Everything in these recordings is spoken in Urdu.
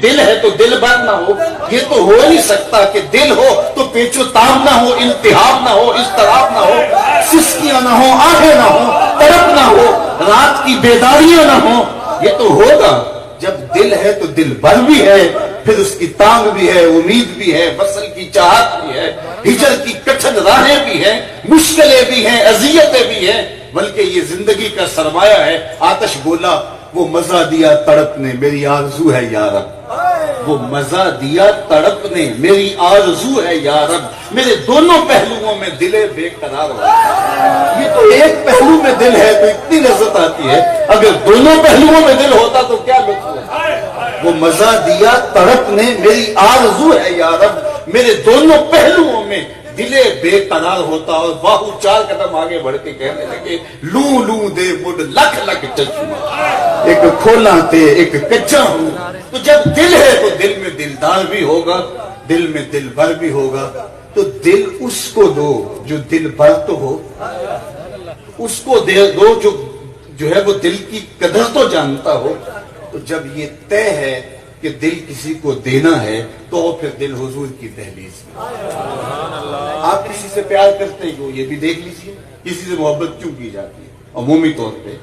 دل ہے تو دل بھر نہ ہو، یہ تو ہو نہیں سکتا کہ دل ہو تو پیچ و تاب نہ ہو، التہاب نہ ہو، اضطراب نہ ہو، سسکیاں نہ ہو، آہیں نہ ہو، تڑپ نہ ہو، رات کی بیداریاں نہ ہو۔ یہ تو ہوگا جب دل ہے تو دل بھر بھی ہے، پھر اس کی تانگ بھی ہے، امید بھی ہے، وصل کی چاہت بھی ہے، ہجر کی کٹھن راہیں بھی ہیں، مشکلیں بھی ہیں، اذیتیں بھی ہیں، بلکہ یہ زندگی کا سرمایہ ہے۔ آتش بولا وہ مزہ دیا تڑپ نے میری آرزو ہے یا رب، وہ مزہ دیا تڑپ نے میری آرزو ہے یا رب، میرے دونوں پہلوؤں میں دل بے قرار ہو۔ یہ تو ایک پہلو میں دل ہے تو اتنی لذت آتی ہے، اگر دونوں پہلوؤں میں دل ہوتا تو کیا لطف ہوتا۔ وہ مزہ دیا تڑپ نے میری آرزو ہے یا رب، میرے دونوں پہلوؤں میں دلے بے قرار ہوتا۔ اور باہو 4 قدم آگے بڑھ کے کہنے لگے لوں لوں دے مڈ لکھ لکھ چشمہ، ایک کھولا تے ایک کچا ہوں۔ تو جب دل ہے تو دل میں دلدار بھی ہوگا، دل میں دل بھر بھی ہوگا۔ تو دل اس کو دو جو دل بھر تو ہو، اس کو دو جو ہے وہ دل کی قدر تو جانتا ہو۔ تو جب یہ طے ہے کہ دل کسی کو دینا ہے تو پھر دل حضور کی دہلیز میں۔ آپ کسی سے پیار کرتے ہو یہ بھی دیکھ لیجئے، کسی سے محبت کیوں کی جاتی ہے۔ عمومی طور پہ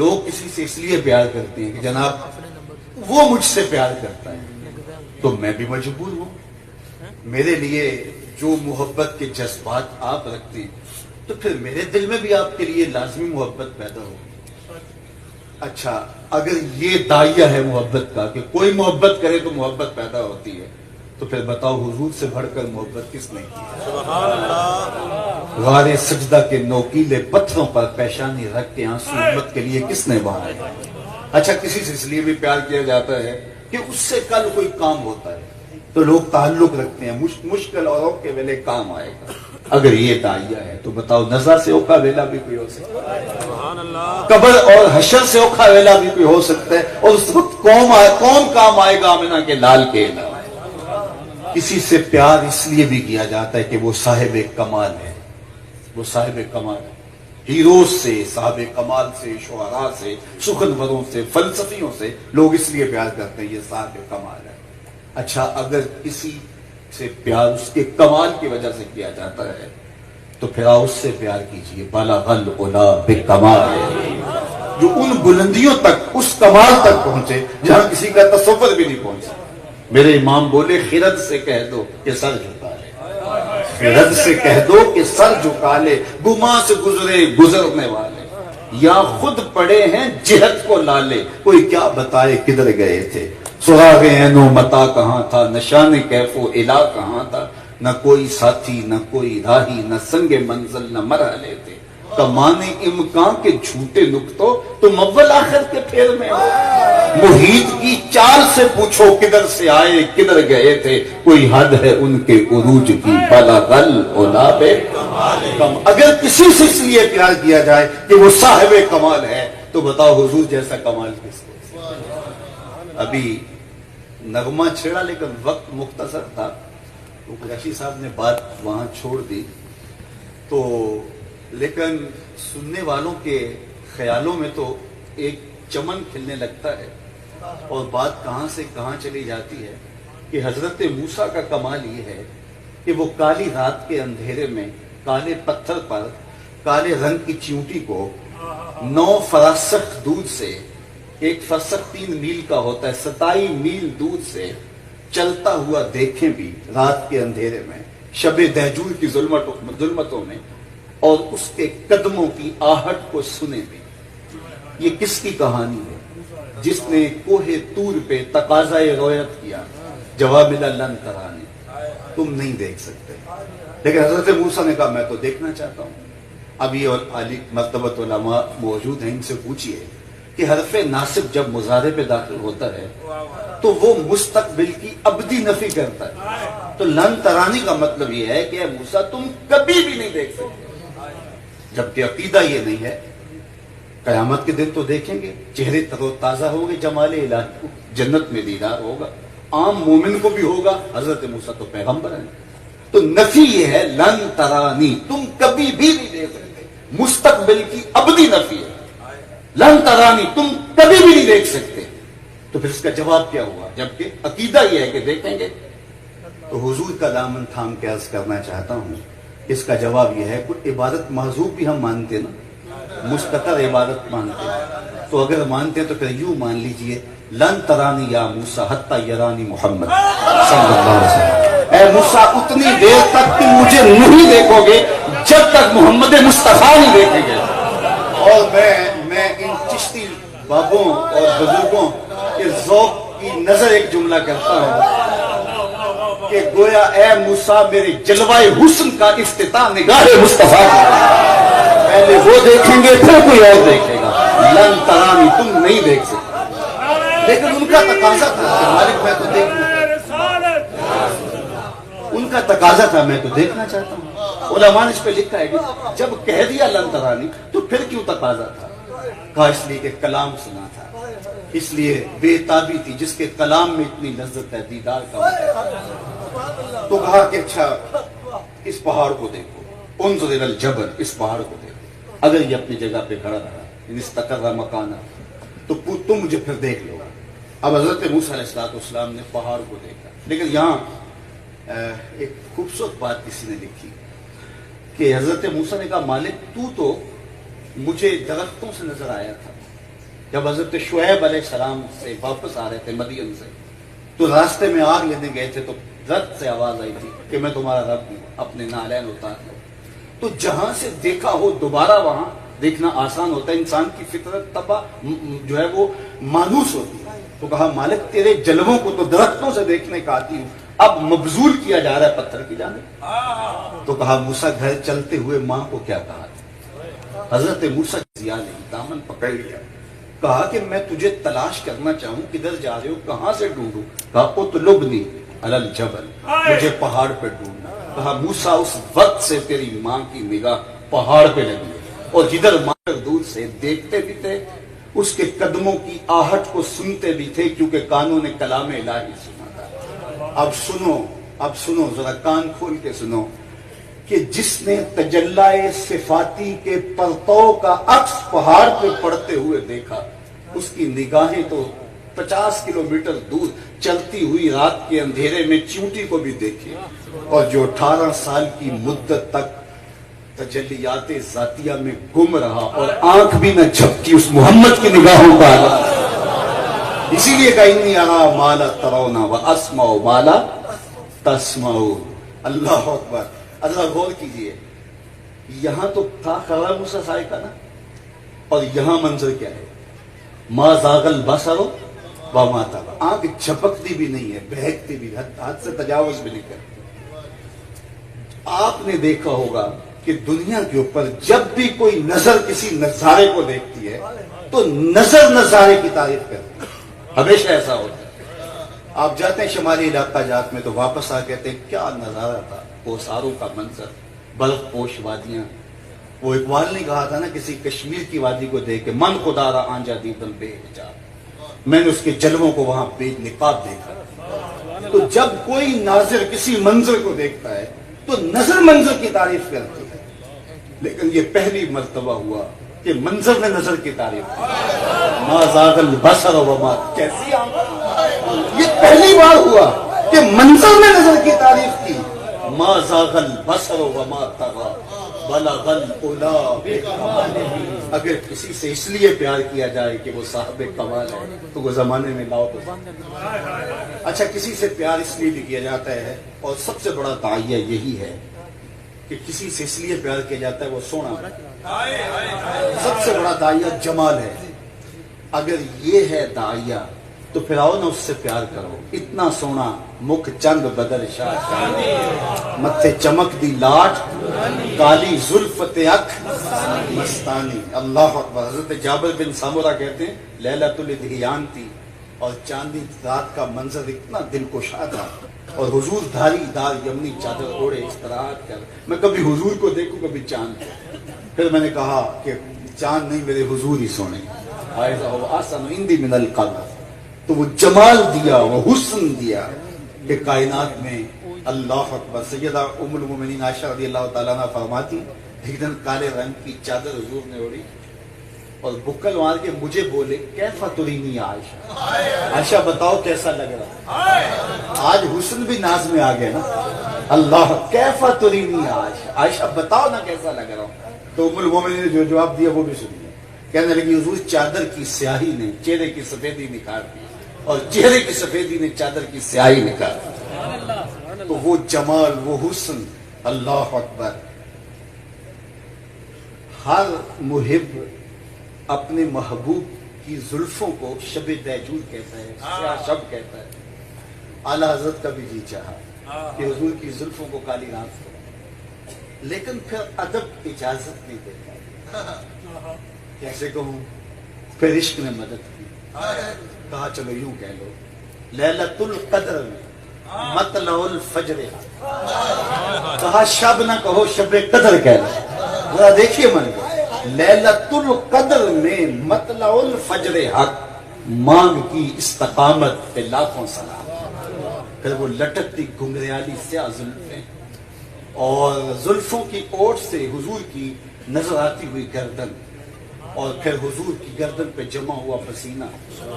لوگ کسی سے اس لیے پیار کرتے ہیں کہ جناب وہ مجھ سے پیار کرتا ہے تو میں بھی مجبور ہوں، میرے لیے جو محبت کے جذبات آپ رکھتے ہیں تو پھر میرے دل میں بھی آپ کے لیے لازمی محبت پیدا ہوگی۔ اچھا اگر یہ داعیہ ہے محبت کا کہ کوئی محبت کرے تو محبت پیدا ہوتی ہے، تو پھر بتاؤ حضور سے بڑھ کر محبت کس نے کی؟ غار سجدہ کے نوکیلے پتھروں پر پیشانی رکھ کے آنسو امت کے لیے کس نے بہائے؟ اچھا کسی سے اس لیے بھی پیار کیا جاتا ہے کہ اس سے کل کوئی کام ہوتا ہے تو لوگ تعلق رکھتے ہیں، مشکل اور کے ویلے کام آئے گا۔ اگر یہ داعیہ ہے تو بتاؤ نظر سے اوکھا ویلا بھی کوئی ہو سکتا ہے، قبر اور حشر سے اوکھا ویلا بھی کوئی ہو سکتا ہے، اور اس وقت کون کام آئے گا آمنہ کے لال کے علاوہ؟ کسی سے پیار اس لیے بھی کیا جاتا ہے کہ وہ صاحب کمال ہے، وہ صاحب کمال ہے۔ ہیروز سے، صاحب کمال سے، شعراء سے، سخنوروں سے، فلسفیوں سے لوگ اس لیے پیار کرتے ہیں یہ صاحب کمال ہے۔ اچھا اگر کسی سے پیار اس کے کمال کی وجہ سے کیا جاتا ہے تو پھر آپ اس سے پیار کیجئے۔ بلغ العلا بکمال، جو ان بلندیوں تک، اس کمال تک پہنچے جہاں کسی کا تصور بھی نہیں پہنچا۔ میرے امام بولے خرد سے کہہ دو کہ سر جھکا لے، خرد سے کہہ دو کہ سر جھکا لے، گما سے گزرے گزرنے والے، یا خود پڑے ہیں جہت کو لالے، کوئی کیا بتائے کدھر گئے تھے، سراغ عین و متا کہاں تھا، نشان کیف و الا کہاں تھا، نہ کوئی ساتھی نہ کوئی راہی، نہ سنگ منزل نہ مرحلے تھے، کمان امکان کے جھوٹے نکتوں تم اول آخر کے پھیر میں ہو، محیط کی چال سے پوچھو کدھر سے آئے کدھر گئے تھے، کوئی حد ہے ان کے عروج کی، بلغ العلا بکمال۔ اگر کسی سے اس لیے پیار کیا جائے کہ وہ صاحب کمال ہے تو بتاؤ حضور جیسا کمال کس کو؟ ابھی نغمہ چھیڑا لیکن وقت مختصر تھا تو قریشی صاحب نے بات وہاں چھوڑ دی، تو لیکن سننے والوں کے خیالوں میں تو ایک چمن کھلنے لگتا ہے، اور بات کہاں سے کہاں چلی جاتی ہے کہ حضرت موسیٰ کا کمال یہ ہے کہ وہ کالی رات کے اندھیرے میں کالے پتھر پر کالے رنگ کی چیونٹی کو 9 فراسخ دور سے، ایک فرسخ 3 میل کا ہوتا ہے، 27 میل دور سے چلتا ہوا دیکھیں بھی رات کے اندھیرے میں، شب دہجور کی ظلمتوں میں، اور اس کے قدموں کی آہٹ کو سنے بھی۔ یہ کس کی کہانی ہے؟ جس نے کوہ طور پہ تقاضائے رویت کیا، جواب ملا لن ترانی، تم نہیں دیکھ سکتے، لیکن حضرت موسیٰ نے کہا میں تو دیکھنا چاہتا ہوں۔ اب یہ عالی مرتبت علماء موجود ہیں، ان سے پوچھئے کہ حرف ناصب جب مضارع پہ داخل ہوتا ہے تو وہ مستقبل کی ابدی نفی کرتا ہے، تو لن ترانی کا مطلب یہ ہے کہ اے موسیٰ تم کبھی بھی نہیں دیکھ سکتے، جبکہ عقیدہ یہ نہیں ہے۔ قیامت کے دن تو دیکھیں گے، چہرے تر و تازہ ہوں گے، جمال الہی کو جنت میں دیدار ہوگا، عام مومن کو بھی ہوگا، حضرت موسیٰ تو پیغمبر ہیں۔ تو نفی یہ ہے لن ترانی، تم کبھی بھی نہیں دیکھ سکتے، مستقبل کی ابدی نفی ہے، لن ترانی تم کبھی بھی نہیں دیکھ سکتے۔ تو پھر اس کا جواب کیا ہوا؟ جبکہ عقیدہ یہ ہے کہ دیکھیں گے. تو حضور کا دامن تھام کے عرض کرنا چاہتا ہوں، اس کا جواب یہ ہے کہ عبادت محذوب بھی ہم مانتے نا، مستقر عبادت مانتے ہیں. تو اگر مانتے ہیں تو پھر یوں مان لیجئے لن ترانی یا موسیٰ حتی یرانی محمد صلی اللہ علیہ وسلم. اے موسیٰ اتنی دیر تک تم مجھے نہیں دیکھو گے جب تک محمد مصطفیٰ نہیں دیکھیں گے. اور میں ان چشتی بابوں اور بزرگوں کے ذوق کی نظر ایک جملہ کرتا ہوں کہ گویا اے موسیٰ میرے جلوہ حسن کا افتتاح نگاہ مصطفیٰ پہلے وہ دیکھیں گے پھر کوئی اور دیکھے گا. لن ترانی تم نہیں دیکھ سکتے. لیکن ان کا تقاضا تھا کہ مالک میں تو دیکھنا، ان کا تقاضا تھا میں تو دیکھنا چاہتا ہوں. علماء نے اس پہ لکھا ہے کہ جب کہہ دیا لن ترانی تو پھر کیوں تقاضا تھا؟ کہا اس لیے کہ کلام سنا تھا، اس لیے بے تابی تھی جس کے کلام میں اتنی لذت ہے دیدار کا. تو کہا کہ اچھا اس پہاڑ کو دیکھو، انظر الی الجبل، اس پہاڑ کو دیکھو. اگر یہ اپنی جگہ پہ کھڑا رہا استقر مکانہ تو تم مجھے پھر دیکھ لو. اب حضرت موسیٰ علیہ السلام نے پہاڑ کو دیکھا. لیکن یہاں ایک خوبصورت بات کسی نے لکھی کہ حضرت موسیٰ نے کہا مالک تو مجھے درختوں سے نظر آیا تھا. جب حضرت شعیب علیہ السلام سے واپس آ رہے تھے مدین سے تو راستے میں آگ لینے گئے تھے تو درخت سے آواز آئی تھی کہ میں تمہارا رب ہوں، اپنے نالین اتار لو. تو جہاں سے دیکھا ہو دوبارہ وہاں دیکھنا آسان ہوتا ہے. انسان کی فطرت طبع جو ہے وہ مانوس ہوتی ہے. تو کہا مالک تیرے جلووں کو تو درختوں سے دیکھنے کا آتی ہوں، اب مبذول کیا جا رہا ہے پتھر کی جانب. تو کہا موسیٰ گھر چلتے ہوئے ماں کو کیا کہا تھا؟ حضرت موسیٰ ضیا نے دامن پکڑ لیا، کہا کہ میں تجھے تلاش کرنا چاہوں، کدھر جا رہے ہو، کہاں سے ڈھونڈوں؟ کہا اطلبنی علی الجبل، مجھے پہاڑ پہ ڈھونڈنا. کہا موسیٰ اس وقت سے تیری ماں کی نگاہ پہاڑ پہ لگی اور جدھر ماں دور سے دیکھتے بھی تھے، اس کے قدموں کی آہٹ کو سنتے بھی تھے کیونکہ کانوں نے کلام الہی سنا تھا. اب سنو ذرا کان کھول کے سنو کہ جس نے تجلائے صفاتی کے پرتو کا عکس پہاڑ پہ پڑتے ہوئے دیکھا، اس کی نگاہیں تو 50 کلومیٹر دور چلتی ہوئی رات کے اندھیرے میں چیونٹی کو بھی دیکھی. اور جو 18 سال کی مدت تک تجلیات ذاتیہ میں گم رہا اور آنکھ بھی نہ جھپکی اس محمد کی نگاہوں کا. اسی لیے کہ انی ارا ما لا ترون واسمع ما لا تسمعون. اللہ اکبر. اللہ غور کیجئے، یہاں تو تھا کھڑا موسیٰ صائقہ نا، اور یہاں منظر کیا ہے؟ ما زاغ البصر وما طغى. آنکھ جھپکتی بھی نہیں ہے، بہکتی بھی، حد سے تجاوز بھی نہیں کرتی. آپ نے دیکھا ہوگا کہ دنیا کے اوپر جب بھی کوئی نظر کسی نظارے کو دیکھتی ہے تو نظر نظارے کی تعریف کرتی ہے. ہمیشہ ایسا ہوتا ہے. آپ جاتے ہیں شمالی علاقہ جات میں تو واپس آ کہتے ہیں کیا نظارہ تھا، کوساروں کا منظر، برف پوش وادیاں. وہ اقبال نے کہا تھا نا کسی کشمیر کی وادی کو دیکھ کے من خدا را آنجا دیدم بے حجاب، میں نے اس کے جلووں کو وہاں بے نقاب دیکھا. تو جب کوئی ناظر کسی منظر کو دیکھتا ہے تو نظر منظر کی تعریف کرتی ہے. لیکن یہ پہلی مرتبہ ہوا کہ منظر نے نظر کی تعریف کی. ما زاغ البصر وما، کیسی آنکھ، یہ پہلی بار ہوا کہ منظر نے نظر کی تعریف کی. ما زاغ البصر وما طغى بلغ العلا بکمالہ. اگر کسی سے اس لیے پیار کیا جائے کہ وہ صاحب کمال ہے تو وہ زمانے میں لاؤ تو. اچھا کسی سے پیار اس لیے بھی کیا جاتا ہے اور سب سے بڑا داعیہ یہی ہے کہ کسی سے اس لیے پیار کیا جاتا ہے وہ سونا ہے. سب سے بڑا داعیہ جمال ہے. اگر یہ ہے داعیہ تو پھر آؤ نا اس سے پیار کرو. اتنا سونا مکھ چند بدر شاہ متھے چمک دی لاٹ کالی زلفت اکھ مستانی. اللہ اکبر. حضرت جابر بن سامورہ کہتے ہیں لیلۃ الادھیان تھی اور چاندنی رات کا منظر اتنا دل کشا تھا اور حضور دھاری دار یمنی چادر اوڑے استراحت کر. میں کبھی حضور کو دیکھوں کبھی چاند کو. پھر میں نے کہا کہ چاند نہیں میرے حضور ہی سونے. آسن اندی من القمر. تو وہ جمال دیا، وہ حسن دیا کہ کائنات میں. اللہ اکبر. سیدہ ام المومنین عائشہ رضی اللہ تعالیٰ عنہ فرماتی ایک دن کالے رنگ کی چادر حضور نے اوڑھی اور بکل مار کے مجھے بولے کیفا ترینی عائشہ، عائشہ بتاؤ کیسا لگ رہا۔ آج حسن بھی ناز میں آ گیا نا، اللہ کیفا ترینی عائشہ، عائشہ بتاؤ نا کیسا لگ رہا ہوں۔ تو ام المومنین نے جو جواب دیا وہ بھی سنیے، کہنے لگی حضور چادر کی سیاہی نے چہرے کی سفیدی نکھار دی، اور چہرے کی سفیدی نے چادر کی سیاہی نکھار دی۔ تو وہ جمال، وہ حسن، اللہ اکبر۔ ہر محب اپنے محبوب کی زلفوں کو شب دیجور کہتا ہے، سیاہ شب کہتا ہے۔ اعلی حضرت کا بھی جی چاہا کہ حضور کی زلفوں کو کالی رات کرو، لیکن پھر ادب اجازت نہیں دیتا۔ کیسے کہوں؟ پھر عشق نے مدد کی، کہا چلو یوں کہہ لو، لیلۃ القدر میں مطلع الفجر، کہا شب نہ کہو شب قدر کہہ لو۔ ذرا دیکھیے من کو، لیلۃ القدر میں مطلع الفجر حق، مانگ کی استقامت پہ لاکھوں سلام۔ پھر وہ لٹکتی گھنگریالی سیاہ زلفیں، اور زلفوں کی اوٹ سے حضور کی نظر آتی ہوئی گردن، اور پھر حضور کی گردن پہ جمع ہوا پسینہ۔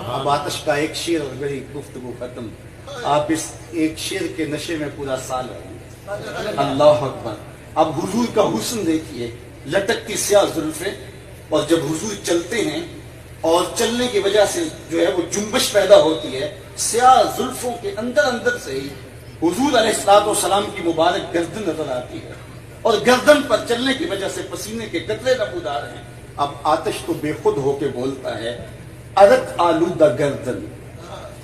اب آتش کا ایک شعر اور بڑی گفتگو ختم، آپ اس ایک شعر کے نشے میں پورا سال رہیں۔ اللہ اکبر۔ اب حضور کا حسن دیکھیے، لٹکتی سیاہ زلفیں، اور جب حضور چلتے ہیں اور چلنے کی وجہ سے جو ہے وہ جنبش پیدا ہوتی ہے، سیاہ زلفوں کے اندر اندر سے ہی حضور علیہ الصلوۃ والسلام کی مبارک گردن نظر آتی ہے، اور گردن پر چلنے کی وجہ سے پسینے کے قطرے نمودار ہیں۔ اب آتش تو بے خود ہو کے بولتا ہے، عرق آلودہ گردن،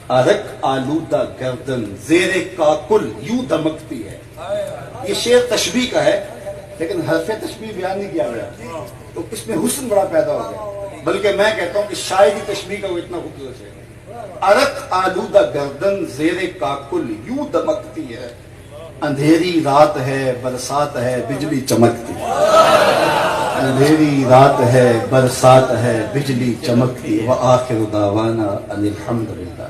عرق آلودہ گردن زیر کاکل یوں دمکتی ہے۔ یہ شعر تشبیہ کا ہے، لیکن حرف تشبیہ بیان نہیں کیا گیا، تو اس میں حسن بڑا پیدا ہو گیا۔ بلکہ میں کہتا ہوں کہ شاعری تشبیہ کا وہ اتنا خوبصورت ہے، عرق آلودہ گردن زیر کاکل یوں دمکتی ہے، اندھیری رات ہے برسات ہے بجلی چمکتی، اندھیری رات ہے برسات ہے بجلی چمکتی، وآخر دعوانا ان الحمدللہ۔